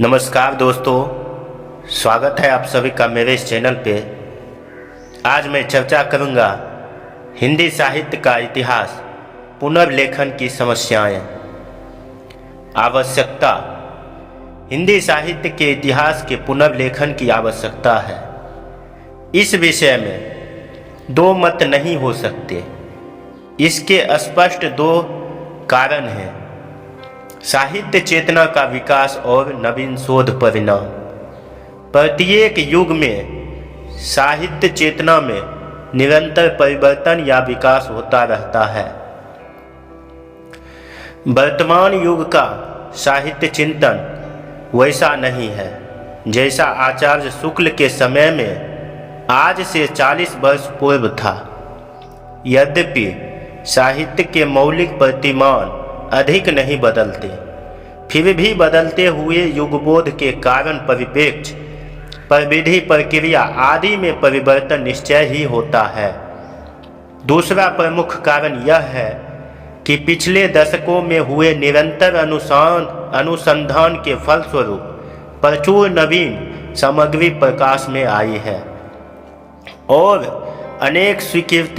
नमस्कार दोस्तों, स्वागत है आप सभी का मेरे इस चैनल पे। आज मैं चर्चा करूंगा हिंदी साहित्य का इतिहास, पुनर्लेखन की समस्याएं। आवश्यकता। हिंदी साहित्य के इतिहास के पुनर्लेखन की आवश्यकता है। इस विषय में दो मत नहीं हो सकते। इसके स्पष्ट दो कारण हैं: साहित्य चेतना का विकास और नवीन शोध परिणाम। प्रत्येक युग में साहित्य चेतना में निरंतर परिवर्तन या विकास होता रहता है। वर्तमान युग का साहित्य चिंतन वैसा नहीं है जैसा आचार्य शुक्ल के समय में आज से 40 वर्ष पूर्व था। यद्यपि साहित्य के मौलिक प्रतिमान अधिक नहीं बदलते, फिर भी बदलते हुए युगबोध के कारण परिप्रेक्ष्य, प्रविधि, प्रक्रिया आदि में परिवर्तन निश्चय ही होता है। दूसरा प्रमुख कारण यह है कि पिछले दशकों में हुए निरंतर अनुसंधान के फलस्वरूप प्रचुर नवीन सामग्री प्रकाश में आई है और अनेक स्वीकृत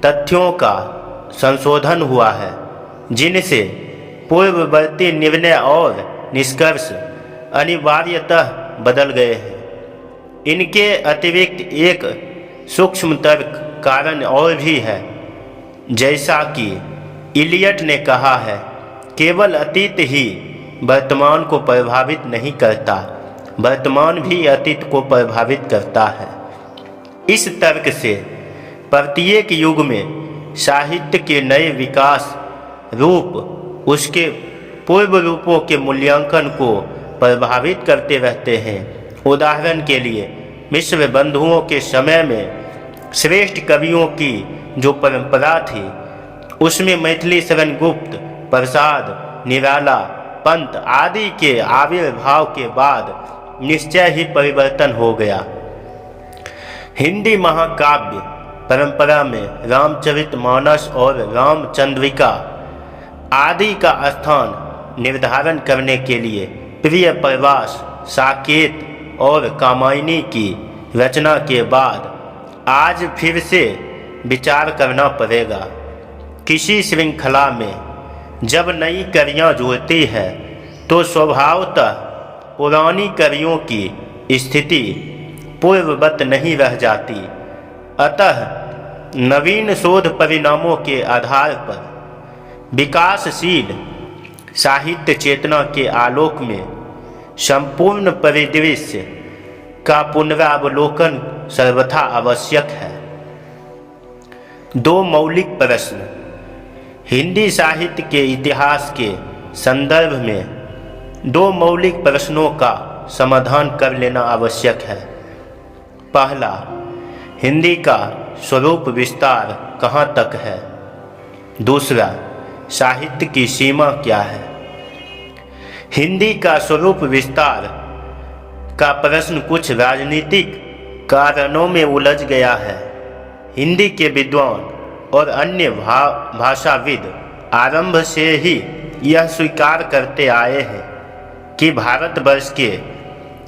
तथ्यों का संशोधन हुआ है, जिनसे पूर्ववर्ती निर्णय और निष्कर्ष अनिवार्यतः बदल गए हैं। इनके अतिरिक्त एक सूक्ष्मतर कारण और भी है। जैसा कि इलियट ने कहा है, केवल अतीत ही वर्तमान को प्रभावित नहीं करता, वर्तमान भी अतीत को प्रभावित करता है। इस तर्क से प्रत्येक युग में साहित्य के नए विकास रूप उसके पूर्व रूपों के मूल्यांकन को प्रभावित करते रहते हैं। उदाहरण के लिए, मिश्र बंधुओं के समय में श्रेष्ठ कवियों की जो परंपरा थी, उसमें मैथिली शरण गुप्त, प्रसाद, निराला, पंत आदि के आविर्भाव के बाद निश्चय ही परिवर्तन हो गया। हिंदी महाकाव्य परंपरा में रामचरितमानस और रामचंद्रिका आदि का स्थान निर्धारण करने के लिए प्रिय प्रवास, साकेत और कामायनी की रचना के बाद आज फिर से विचार करना पड़ेगा। किसी श्रृंखला में जब नई कड़ियाँ जुड़ती है तो स्वभावतः पुरानी कड़ियों की स्थिति पूर्ववत नहीं रह जाती। अतः नवीन शोध परिणामों के आधार पर विकासशील साहित्य चेतना के आलोक में संपूर्ण परिदृश्य का पुनरावलोकन सर्वथा आवश्यक है। दो मौलिक प्रश्न। हिंदी साहित्य के इतिहास के संदर्भ में दो मौलिक प्रश्नों का समाधान कर लेना आवश्यक है। पहला, हिंदी का स्वरूप विस्तार कहाँ तक है? दूसरा, साहित्य की सीमा क्या है? हिंदी का स्वरूप विस्तार का प्रश्न कुछ राजनीतिक कारणों में उलझ गया है। हिंदी के विद्वान और अन्य भाषाविद आरंभ से ही यह स्वीकार करते आए हैं कि भारतवर्ष के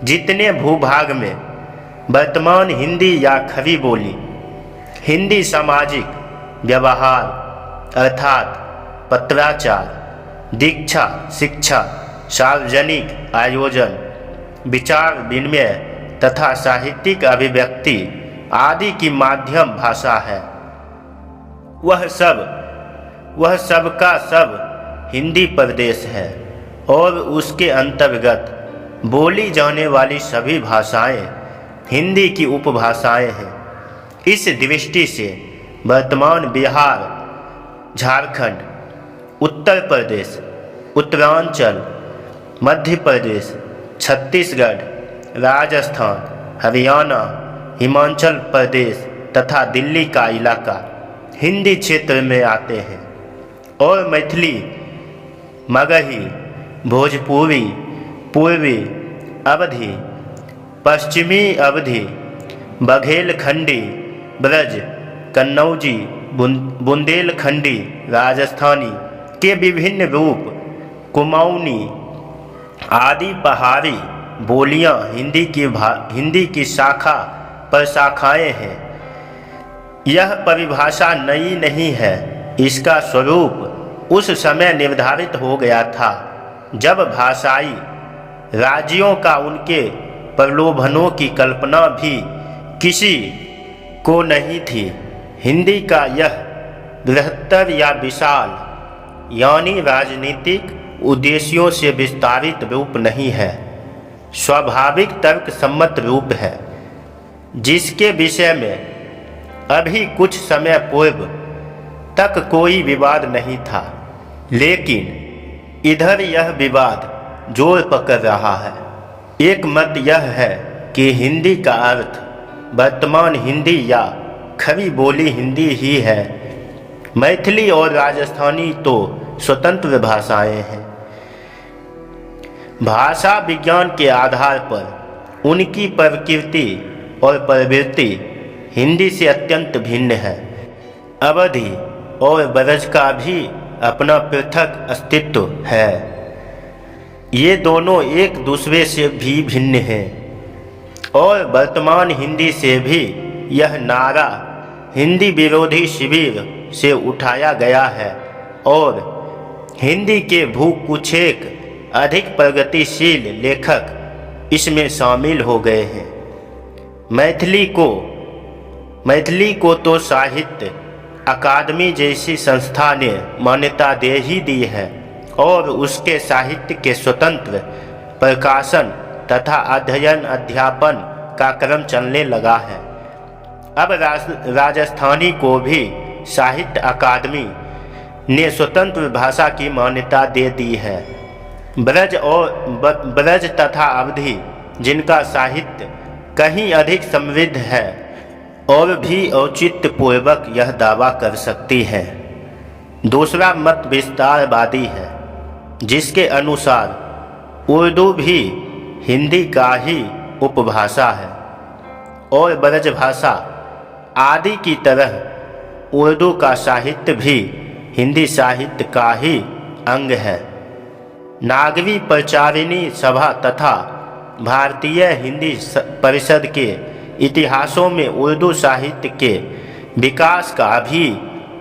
जितने भूभाग में वर्तमान हिंदी या खरी बोली हिंदी सामाजिक व्यवहार अर्थात पत्राचार, दीक्षा, शिक्षा, सार्वजनिक आयोजन, विचार विनिमय तथा साहित्यिक अभिव्यक्ति आदि की माध्यम भाषा है, वह सब का सब हिंदी प्रदेश है और उसके अंतर्गत बोली जाने वाली सभी भाषाएं हिंदी की उपभाषाएं हैं। इस दृष्टि से वर्तमान बिहार, झारखंड, उत्तर प्रदेश, उत्तरांचल, मध्य प्रदेश, छत्तीसगढ़, राजस्थान, हरियाणा, हिमाचल प्रदेश तथा दिल्ली का इलाका हिंदी क्षेत्र में आते हैं और मैथिली, मगही, भोजपुरी, पूर्वी अवधी, पश्चिमी अवधी, बघेलखंडी, ब्रज, कन्नौजी, बुंदेलखंडी, राजस्थानी के विभिन्न रूप कुमाऊनी आदि पहाड़ी बोलियां हिंदी की शाखा पर शाखाएँ हैं। यह परिभाषा नई नहीं है। इसका स्वरूप उस समय निर्धारित हो गया था जब भाषाई राज्यों का उनके प्रलोभनों की कल्पना भी किसी को नहीं थी। हिंदी का यह बृहत्तर या विशाल यानी राजनीतिक उद्देश्यों से विस्तारित रूप नहीं है, स्वाभाविक तर्क सम्मत रूप है, जिसके विषय में अभी कुछ समय पूर्व तक कोई विवाद नहीं था। लेकिन इधर यह विवाद जोर पकड़ रहा है। एक मत यह है कि हिंदी का अर्थ वर्तमान हिंदी या खरी बोली हिंदी ही है। मैथिली और राजस्थानी तो स्वतंत्र भाषाएं हैं। भाषा विज्ञान के आधार पर उनकी प्रकृति और प्रवृत्ति हिंदी से अत्यंत भिन्न है। अवधि और ब्रज का भी अपना पृथक अस्तित्व है। ये दोनों एक दूसरे से भी भिन्न हैं और वर्तमान हिंदी से भी यह नारा हिंदी विरोधी शिविर से उठाया गया है और हिंदी के भूकुछेक अधिक प्रगतिशील लेखक इसमें शामिल हो गए हैं। मैथिली को तो साहित्य अकादमी जैसी संस्था ने मान्यता दे ही दी है और उसके साहित्य के स्वतंत्र प्रकाशन तथा अध्ययन अध्यापन का क्रम चलने लगा है। अब राजस्थानी को भी साहित्य अकादमी ने स्वतंत्र भाषा की मान्यता दे दी है। ब्रज तथा अवधि जिनका साहित्य कहीं अधिक समृद्ध है और भी औचित्यपूर्वक यह दावा कर सकती है। दूसरा मत विस्तारवादी है, जिसके अनुसार उर्दू भी हिंदी का ही उपभाषा है और ब्रज भाषा आदि की तरह उर्दू का साहित्य भी हिंदी साहित्य का ही अंग है। नागरी प्रचारिणी सभा तथा भारतीय हिंदी परिषद के इतिहासों में उर्दू साहित्य के विकास का भी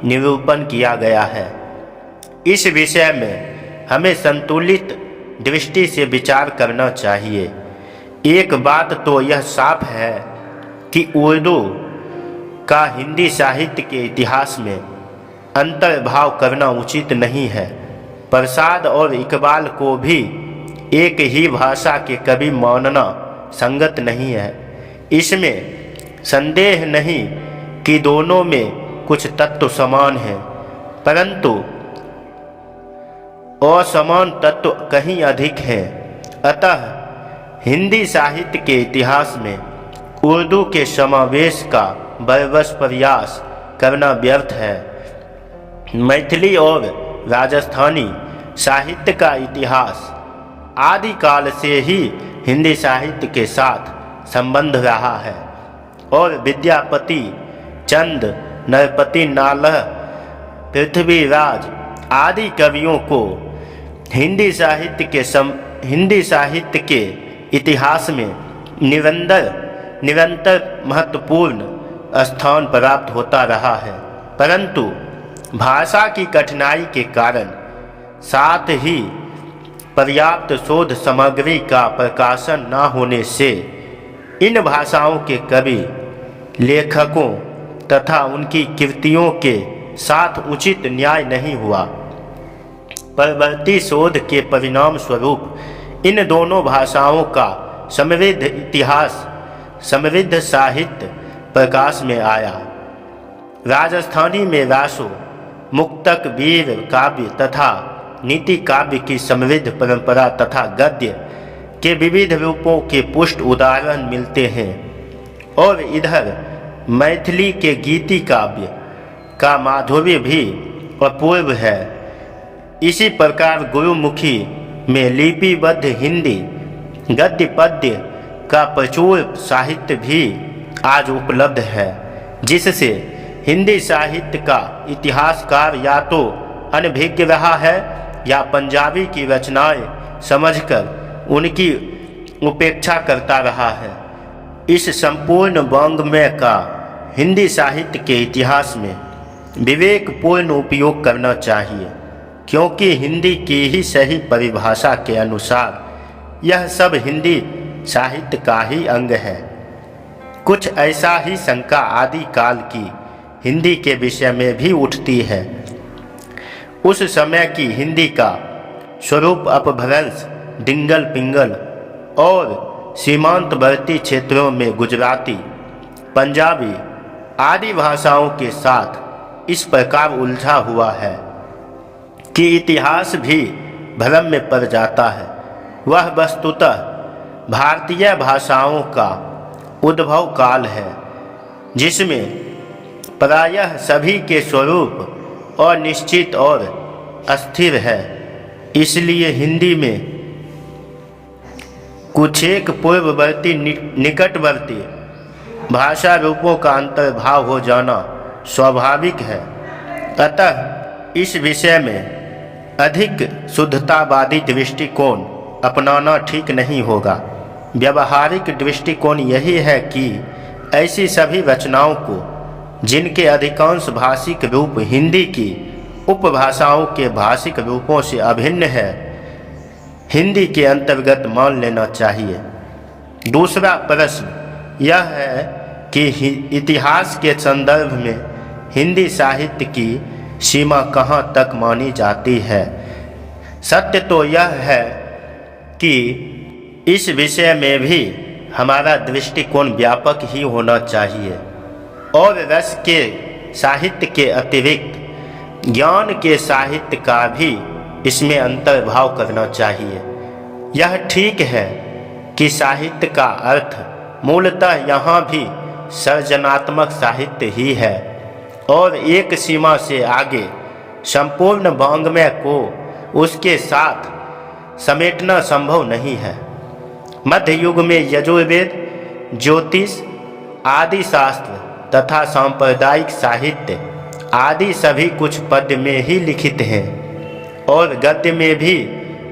निरूपण किया गया है। इस विषय में हमें संतुलित दृष्टि से विचार करना चाहिए। एक बात तो यह साफ है कि उर्दू का हिंदी साहित्य के इतिहास में अंतर्भाव करना उचित नहीं है। प्रसाद और इकबाल को भी एक ही भाषा के कवि मानना संगत नहीं है। इसमें संदेह नहीं कि दोनों में कुछ तत्व समान हैं, परंतु असमान तत्व कहीं अधिक हैं। अतः हिंदी साहित्य के इतिहास में उर्दू के समावेश का बरबस प्रयास करना व्यर्थ है। मैथिली और राजस्थानी साहित्य का इतिहास आदिकाल से ही हिंदी साहित्य के साथ संबंध रहा है और विद्यापति, चंद, नरपति नालह, पृथ्वीराज आदि कवियों को हिंदी साहित्य के इतिहास में निरंतर महत्वपूर्ण स्थान प्राप्त होता रहा है। परंतु भाषा की कठिनाई के कारण साथ ही पर्याप्त शोध सामग्री का प्रकाशन न होने से इन भाषाओं के कवि, लेखकों तथा उनकी कृतियों के साथ उचित न्याय नहीं हुआ। परवर्ती शोध के परिणाम स्वरूप इन दोनों भाषाओं का समृद्ध इतिहास, समृद्ध साहित्य प्रकाश में आया। राजस्थानी में रासो, मुक्तक, वीर काव्य तथा नीति काव्य की समृद्ध परंपरा तथा गद्य के विविध रूपों के पुष्ट उदाहरण मिलते हैं और इधर मैथिली के गीति काव्य का माधुर्य भी अपूर्व है। इसी प्रकार गुरुमुखी में लिपिबद्ध हिंदी गद्य पद्य का प्रचुर साहित्य भी आज उपलब्ध है, जिससे हिंदी साहित्य का इतिहासकार या तो अनभिज्ञ रहा है या पंजाबी की रचनाएं समझकर उनकी उपेक्षा करता रहा है। इस संपूर्ण वाङ्मय का हिंदी साहित्य के इतिहास में विवेकपूर्ण उपयोग करना चाहिए, क्योंकि हिंदी की ही सही परिभाषा के अनुसार यह सब हिंदी साहित्य का ही अंग है। कुछ ऐसा ही शंका आदि काल की हिंदी के विषय में भी उठती है। उस समय की हिंदी का स्वरूप अपभ्रंश, डिंगल पिंगल और सीमांतवर्ती क्षेत्रों में गुजराती, पंजाबी आदि भाषाओं के साथ इस प्रकार उलझा हुआ है कि इतिहास भी भ्रम में पड़ जाता है। वह वस्तुतः भारतीय भाषाओं का उद्भव काल है, जिसमें प्रायः सभी के स्वरूप अनिश्चित और अस्थिर है। इसलिए हिंदी में कुछ एक पूर्ववर्ती निकटवर्ती भाषा रूपों का अंतर्भाव हो जाना स्वाभाविक है। अतः इस विषय में अधिक शुद्धतावादी दृष्टिकोण अपनाना ठीक नहीं होगा। व्यावहारिक दृष्टिकोण यही है कि ऐसी सभी रचनाओं को, जिनके अधिकांश भाषिक रूप हिंदी की उपभाषाओं के भाषिक रूपों से अभिन्न है, हिंदी के अंतर्गत मान लेना चाहिए। दूसरा प्रश्न यह है कि इतिहास के संदर्भ में हिंदी साहित्य की सीमा कहाँ तक मानी जाती है। सत्य तो यह है कि इस विषय में भी हमारा दृष्टिकोण व्यापक ही होना चाहिए और रस के साहित्य के अतिरिक्त ज्ञान के साहित्य का भी इसमें अंतर्भाव करना चाहिए। यह ठीक है कि साहित्य का अर्थ मूलतः यहाँ भी सृजनात्मक साहित्य ही है और एक सीमा से आगे संपूर्ण वाङ्मय को उसके साथ समेटना संभव नहीं है। मध्य युग में यजुर्वेद, ज्योतिष आदि शास्त्र तथा सांप्रदायिक साहित्य आदि सभी कुछ पद्य में ही लिखित हैं और गद्य में भी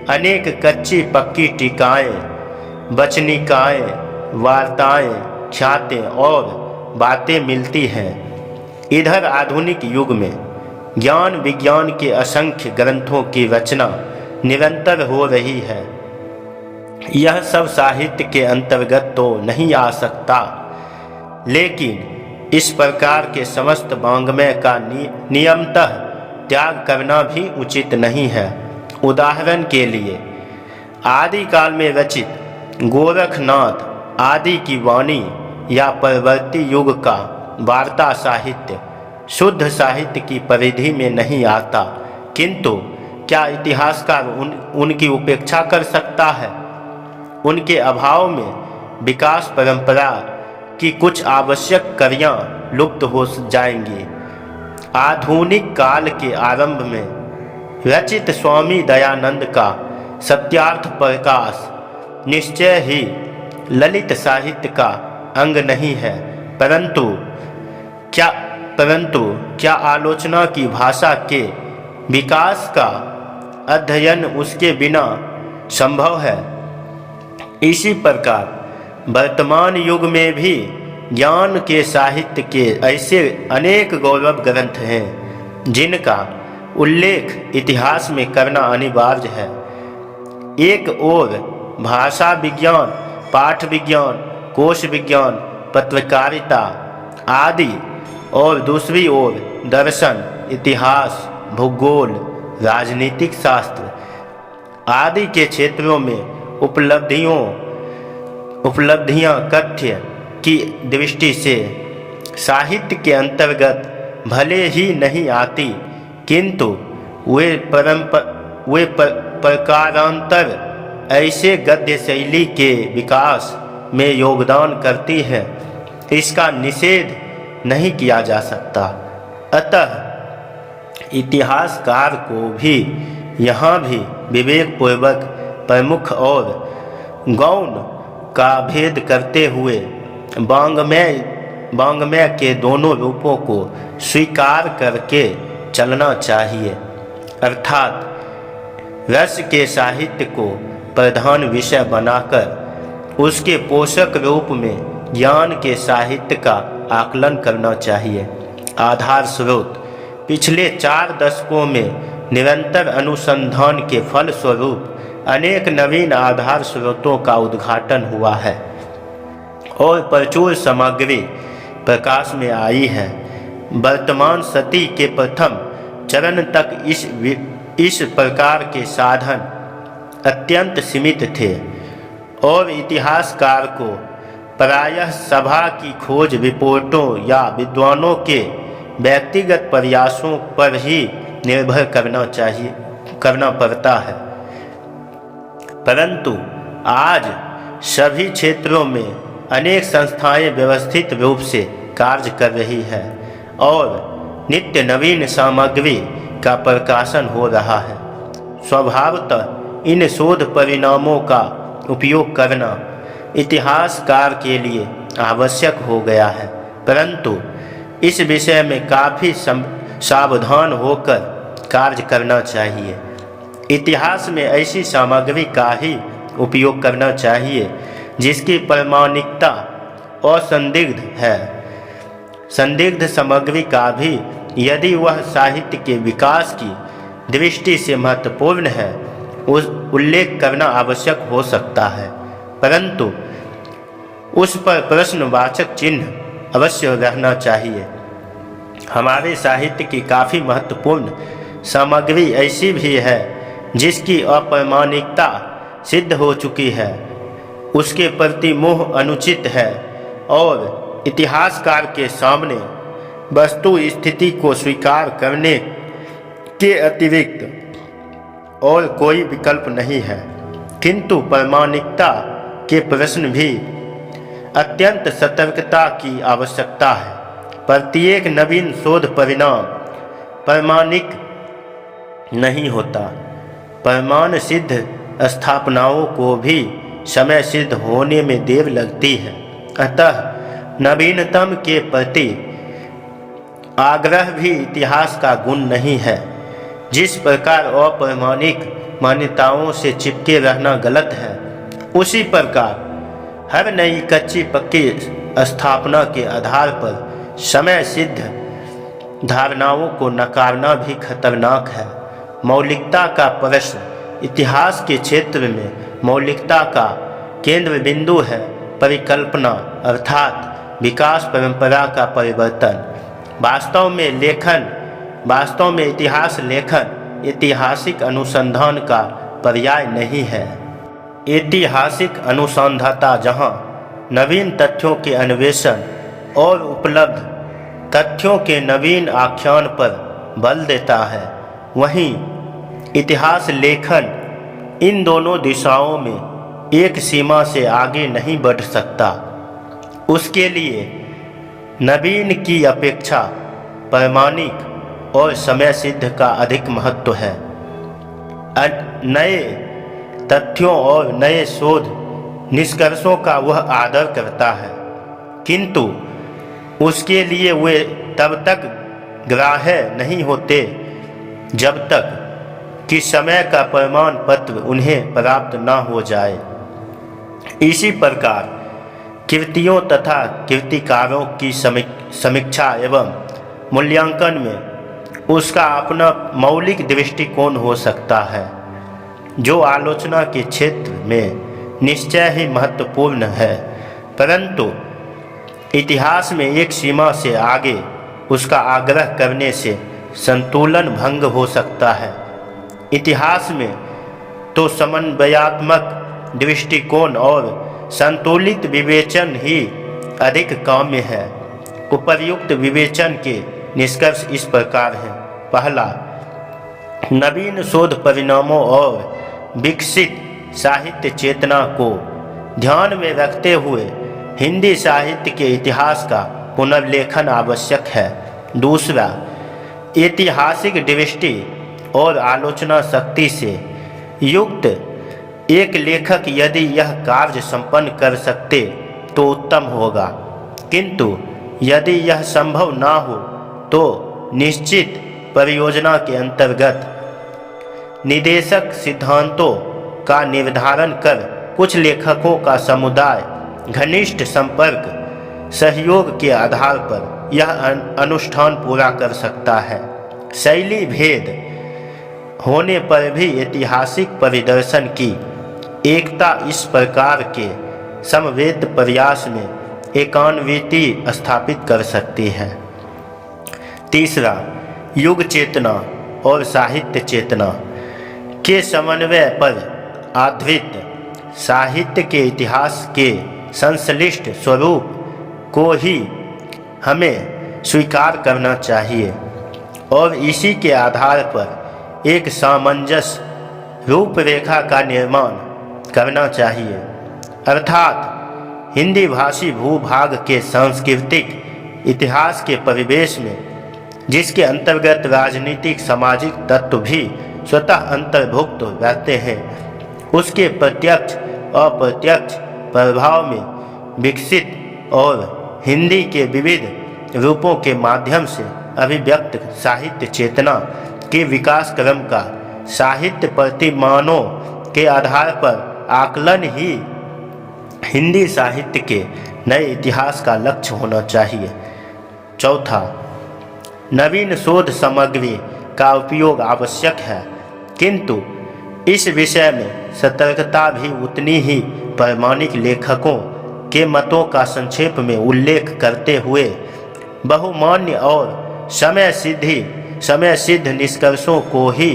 अनेक कच्ची पक्की टीकाएँ, वचनिकाएँ, वार्ताएँ, ख्यातें और बातें मिलती हैं। इधर आधुनिक युग में ज्ञान विज्ञान के असंख्य ग्रंथों की रचना निरंतर हो रही है। यह सब साहित्य के अंतर्गत तो नहीं आ सकता, लेकिन इस प्रकार के समस्त वाङ्मय का नियमतः त्याग करना भी उचित नहीं है। उदाहरण के लिए आदिकाल में रचित गोरखनाथ आदि की वाणी या परवर्ती युग का वार्ता साहित्य शुद्ध साहित्य की परिधि में नहीं आता, किंतु क्या इतिहासकार उनकी उपेक्षा कर सकता है? उनके अभाव में विकास परंपरा की कुछ आवश्यक कड़ियाँ लुप्त हो जाएंगी। आधुनिक काल के आरंभ में रचित स्वामी दयानंद का सत्यार्थ प्रकाश निश्चय ही ललित साहित्य का अंग नहीं है, परंतु क्या आलोचना की भाषा के विकास का अध्ययन उसके बिना संभव है? इसी प्रकार वर्तमान युग में भी ज्ञान के साहित्य के ऐसे अनेक गौरव ग्रंथ हैं जिनका उल्लेख इतिहास में करना अनिवार्य है। एक ओर भाषा विज्ञान, पाठ विज्ञान, कोश विज्ञान, पत्रकारिता आदि और दूसरी ओर दर्शन, इतिहास, भूगोल, राजनीतिक शास्त्र आदि के क्षेत्रों में उपलब्धियां कथ्य की दृष्टि से साहित्य के अंतर्गत भले ही नहीं आती, किंतु वे प्रकारांतर ऐसे गद्य शैली के विकास में योगदान करती है, इसका निषेध नहीं किया जा सकता। अतः इतिहासकार को भी यहाँ भी विवेकपूर्वक प्रमुख और गौण का भेद करते हुए वाङ्मय के दोनों रूपों को स्वीकार करके चलना चाहिए। अर्थात रस के साहित्य को प्रधान विषय बनाकर उसके पोषक रूप में ज्ञान के साहित्य का आकलन करना चाहिए। आधार स्रोत: पिछले 4 दशकों में निरंतर अनुसंधान के फलस्वरूप अनेक नवीन आधार स्रोतों का उद्घाटन हुआ है और प्रचुर सामग्री प्रकाश में आई है। वर्तमान सदी के प्रथम चरण तक इस प्रकार के साधन अत्यंत सीमित थे और इतिहासकार को प्रायः सभा की खोज रिपोर्टों या विद्वानों के व्यक्तिगत प्रयासों पर ही निर्भर करना पड़ता है। परंतु आज सभी क्षेत्रों में अनेक संस्थाएं व्यवस्थित रूप से कार्य कर रही है और नित्य नवीन सामग्री का प्रकाशन हो रहा है। स्वभावतः इन शोध परिणामों का उपयोग करना इतिहासकार के लिए आवश्यक हो गया है, परंतु इस विषय में काफ़ी सावधान होकर कार्य करना चाहिए। इतिहास में ऐसी सामग्री का ही उपयोग करना चाहिए जिसकी प्रामाणिकता असंदिग्ध है। संदिग्ध सामग्री का भी यदि वह साहित्य के विकास की दृष्टि से महत्वपूर्ण है उस उल्लेख करना आवश्यक हो सकता है, परंतु उस पर प्रश्नवाचक चिन्ह अवश्य रहना चाहिए। हमारे साहित्य की काफ़ी महत्वपूर्ण सामग्री ऐसी भी है जिसकी अप्रामाणिकता सिद्ध हो चुकी है, उसके प्रति मोह अनुचित है और इतिहासकार के सामने वस्तु स्थिति को स्वीकार करने के अतिरिक्त और कोई विकल्प नहीं है। किंतु प्रामाणिकता के प्रश्न भी अत्यंत सतर्कता की आवश्यकता है। प्रत्येक नवीन शोध परिणाम प्रामाणिक नहीं होता। प्रमाण सिद्ध स्थापनाओं को भी समय सिद्ध होने में देर लगती है। अतः नवीनतम के प्रति आग्रह भी इतिहास का गुण नहीं है। जिस प्रकार अप्रामाणिक मान्यताओं से चिपके रहना गलत है, उसी प्रकार हर नई कच्ची पक्की स्थापना के आधार पर समय सिद्ध धारणाओं को नकारना भी खतरनाक है। मौलिकता का प्रश्न: इतिहास के क्षेत्र में मौलिकता का केंद्र बिंदु है परिकल्पना अर्थात विकास परंपरा का परिवर्तन। वास्तव में इतिहास लेखन ऐतिहासिक अनुसंधान का पर्याय नहीं है। ऐतिहासिक अनुसंधाता जहां नवीन तथ्यों के अन्वेषण और उपलब्ध तथ्यों के नवीन आख्यान पर बल देता है, वहीं इतिहास लेखन इन दोनों दिशाओं में एक सीमा से आगे नहीं बढ़ सकता। उसके लिए नवीन की अपेक्षा प्रामाणिक और समय सिद्ध का अधिक महत्व है। नए तथ्यों और नए शोध निष्कर्षों का वह आदर करता है, किंतु उसके लिए वे तब तक ग्राह्य नहीं होते जब तक कि समय का प्रमाण पत्र उन्हें प्राप्त न हो जाए। इसी प्रकार कृतियों तथा कृतिकारों की समीक्षा एवं मूल्यांकन में उसका अपना मौलिक दृष्टिकोण हो सकता है, जो आलोचना के क्षेत्र में निश्चय ही महत्वपूर्ण है, परंतु इतिहास में एक सीमा से आगे उसका आग्रह करने से संतुलन भंग हो सकता है। इतिहास में तो समन्वयात्मक दृष्टिकोण और संतुलित विवेचन ही अधिक काम्य है। उपर्युक्त विवेचन के निष्कर्ष इस प्रकार हैं: पहला, नवीन शोध परिणामों और विकसित साहित्य चेतना को ध्यान में रखते हुए हिंदी साहित्य के इतिहास का पुनर्लेखन आवश्यक है। दूसरा, ऐतिहासिक दृष्टि और आलोचना शक्ति से युक्त एक लेखक यदि यह कार्य संपन्न कर सके तो उत्तम होगा, किंतु यदि यह संभव ना हो तो निश्चित परियोजना के अंतर्गत निदेशक सिद्धांतों का निर्धारण कर कुछ लेखकों का समुदाय घनिष्ठ संपर्क सहयोग के आधार पर यह अनुष्ठान पूरा कर सकता है। शैली भेद होने पर भी ऐतिहासिक परिदर्शन की एकता इस प्रकार के समवेत प्रयास में एकान्विति स्थापित कर सकती है। तीसरा, युग चेतना और साहित्य चेतना के समन्वय पर आधारित साहित्य के इतिहास के संश्लिष्ट स्वरूप को ही हमें स्वीकार करना चाहिए और इसी के आधार पर एक सामंजस्य रूपरेखा का निर्माण करना चाहिए, अर्थात हिंदी भाषी भूभाग के सांस्कृतिक इतिहास के परिवेश में, जिसके अंतर्गत राजनीतिक सामाजिक तत्व भी स्वतः अंतर्भुक्त रहते हैं, उसके प्रत्यक्ष अप्रत्यक्ष प्रभाव में विकसित और हिंदी के विविध रूपों के माध्यम से अभिव्यक्त साहित्य चेतना के विकास क्रम का साहित्य प्रतिमानों के आधार पर आकलन ही हिंदी साहित्य के नए इतिहास का लक्ष्य होना चाहिए। चौथा, नवीन शोध सामग्री का उपयोग आवश्यक है, किंतु इस विषय में सतर्कता भी उतनी ही प्रामाणिक लेखकों के मतों का संक्षेप में उल्लेख करते हुए बहुमान्य और समय सिद्ध निष्कर्षों को ही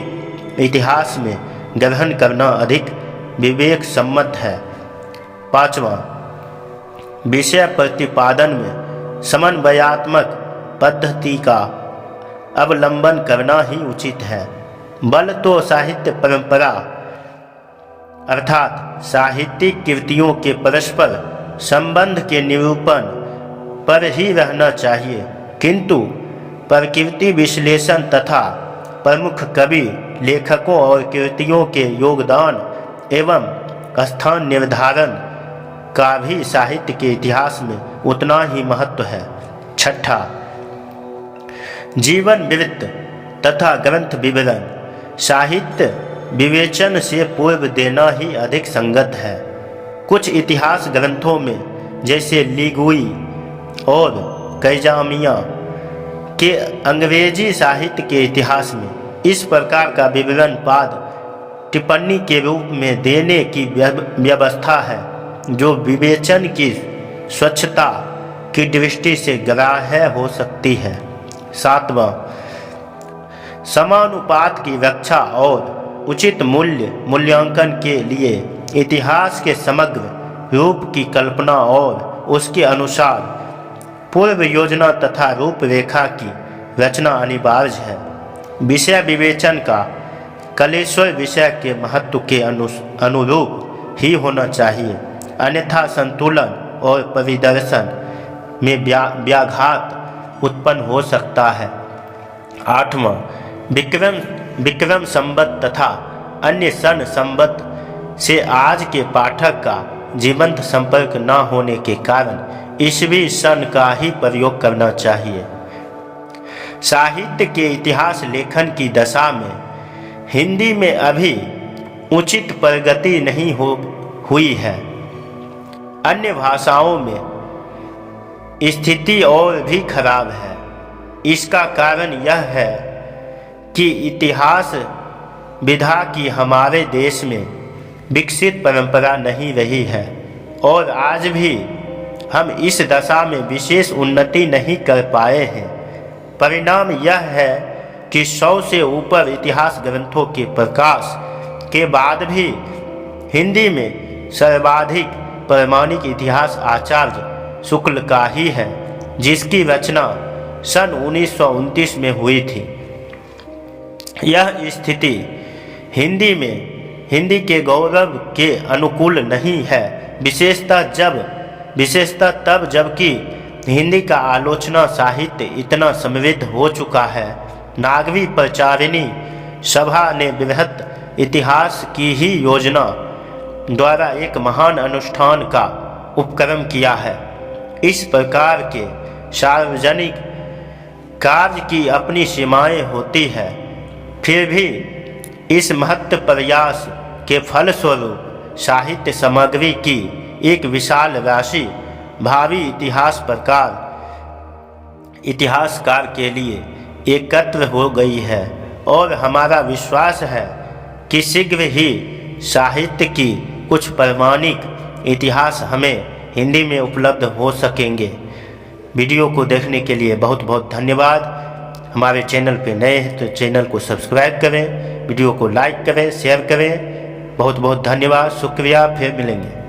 इतिहास में ग्रहण करना अधिक विवेक सम्मत है। पांचवा, विषय प्रतिपादन में समन्वयात्मक पद्धति का अवलंबन करना ही उचित है। बल तो साहित्य परंपरा अर्थात साहित्यिक कृतियों के परस्पर संबंध के निरूपण पर ही रहना चाहिए, किंतु प्रकृति विश्लेषण तथा प्रमुख कवि लेखकों और कृतियों के योगदान एवं स्थान निर्धारण का भी साहित्य के इतिहास में उतना ही महत्व है। छठा, जीवन वृत्त तथा ग्रंथ विवरण साहित्य विवेचन से पूर्व देना ही अधिक संगत है। कुछ इतिहास ग्रंथों में जैसे लिगुई और कैजामिया के अंग्रेजी साहित्य के इतिहास में इस प्रकार का विवरण पाद टिप्पणी के रूप में देने की व्यवस्था है, जो विवेचन की स्वच्छता की दृष्टि से ग्राह्य हो सकती है। सातवां, समानुपात की रक्षा और उचित मूल्यांकन के लिए इतिहास के समग्र रूप की कल्पना और उसके अनुसार पूर्व योजना तथा रूपरेखा की रचना अनिवार्य है। विषय विवेचन का कलेश्वर विषय के महत्व के अनुरूप ही होना चाहिए, अन्यथा संतुलन और परिदर्शन में व्याघात उत्पन्न हो सकता है। आठवां, विक्रम संवत तथा अन्य सन संवत से आज के पाठक का जीवंत संपर्क न होने के कारण ईस्वी सन का ही प्रयोग करना चाहिए। साहित्य के इतिहास लेखन की दशा में हिंदी में अभी उचित प्रगति नहीं हुई है। अन्य भाषाओं में स्थिति और भी खराब है। इसका कारण यह है कि इतिहास विधा की हमारे देश में विकसित परंपरा नहीं रही है और आज भी हम इस दशा में विशेष उन्नति नहीं कर पाए हैं। परिणाम यह है कि 100 से ऊपर इतिहास ग्रंथों के प्रकाश के बाद भी हिंदी में सर्वाधिक प्रामाणिक इतिहास आचार्य शुक्ल का ही है, जिसकी रचना सन 1929 में हुई थी। यह स्थिति हिंदी के गौरव के अनुकूल नहीं है, विशेषतः तब जबकि हिंदी का आलोचना साहित्य इतना समृद्ध हो चुका है। नागवी प्रचारिणी सभा ने बृहत इतिहास की ही योजना द्वारा एक महान अनुष्ठान का उपक्रम किया है। इस प्रकार के सार्वजनिक कार्य की अपनी सीमाएं होती है, फिर भी इस महत्व प्रयास के फलस्वरूप साहित्य सामग्री की एक विशाल राशि भावी इतिहासकार के लिए एकत्र हो गई है और हमारा विश्वास है कि शीघ्र ही साहित्य की कुछ प्रमाणिक इतिहास हमें हिंदी में उपलब्ध हो सकेंगे। वीडियो को देखने के लिए बहुत बहुत धन्यवाद। हमारे चैनल पे नए हैं तो चैनल को सब्सक्राइब करें, वीडियो को लाइक करें, शेयर करें। बहुत बहुत धन्यवाद, शुक्रिया, फिर मिलेंगे।